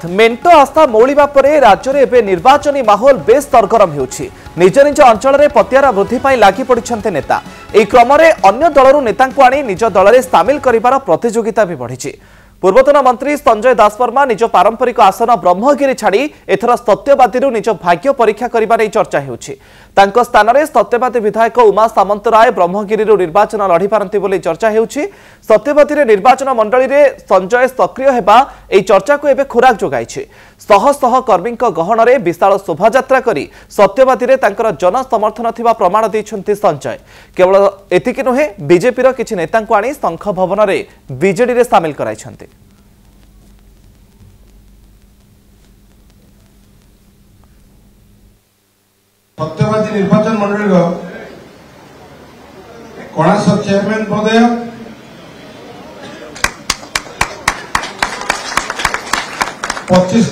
मेंट आस्था मौलिबा परे राज्य में एवं निर्वाचनी माहौल बेस सरगरम होउछि। निज निज अंचल में पतियारा वृद्धि पाई लागि पड़िछन्ते नेता। एही क्रम में अन्य दलरू नेतांकु आनी निज दल में सामिल करिवार प्रतियोगिता भी बढ़िछि। पूर्वतन मंत्री संजय दासवर्मा निज पारंपरिक आसन ब्रह्मगिरी छाड़ी एथर सत्यवादी निज भाग्य परीक्षा करने नहीं चर्चा होउछि। तांको स्थान में सत्यवादी विधायक उमा सामंतराय ब्रह्मगिरी निर्वाचन लड़ी पारंती बोली चर्चा होउछि। सत्यवादी निर्वाचन मंडली रे संजय सक्रिय हेबा एही चर्चा को एबे खुराक जोगाइछि। शह शह कर्मी गहन में विशाल शोभायात्रा करी सत्यवादी रे तांकर जन समर्थन थिबा प्रमाण दैछन्ति संजय। केवल एतिकी नुहे बीजेपी रो किछि नेतांकु आनी संख भवन रे बीजेडी रे शामिल कराइछन्ति। सत्यवादी निर्वाचन मंडली कणास चेयरमैन महोदय, 25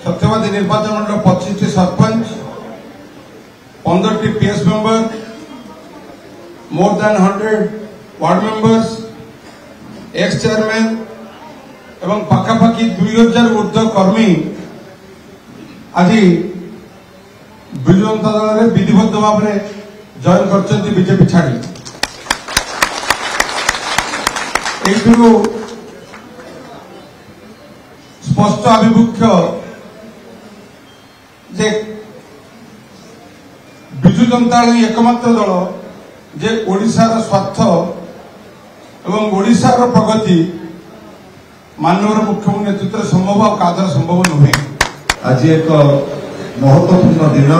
सत्यवादी निर्वाचन मंडल, 25 sarpanch, 15 PS member, more than 100 ward members, x chairman एवं पाखापाखि 2000 ऊर्ध्व कर्मी आज विजु जनता दल में विधिबद्ध भाव में जॉइन कर बीजेपी छाड़ी। स्पष्ट आभिमुख्य जे विजु जनता दल एकमात्र दल जे ओडिशार स्वार्थ एवं ओडिशार प्रगति माननीय मुख्यमंत्री नेतृत्व संभव और कादर संभव नुहे। आज एक महत्वपूर्ण दिन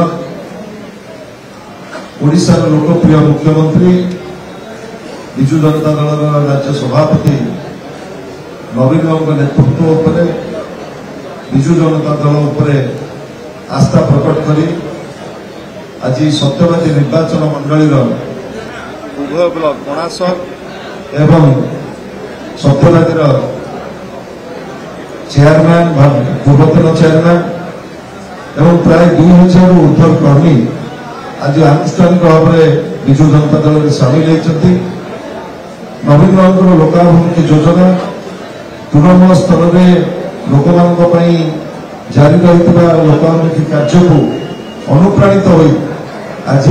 ओडिशार लोकप्रिय मुख्यमंत्री विजु जनता दल राज्य सभापति नवीन बाबू नेतृत्व उपरे विजु जनता दल उपरे आस्था प्रकट करी आज सत्यवादी निर्वाचन मंडली उभय ब्लॉक कणास एवं सत्यवादी चेयरमैन पूर्वतन चेयरमैन एवं प्राय 2000 ऊर्ध्व कर्मी आज आनुष्ठानिक भाव में विजु जनता दल में सामिल होती। नवीन बाबू लोकाभिमुखी योजना तृणमूल स्तर में लोक जारी रही लोकाभिमुखी कार्य को अनुप्राणित हो आज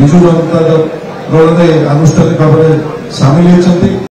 विजु जनता दल में आनुष्ठानिक भाव में सामिल होती।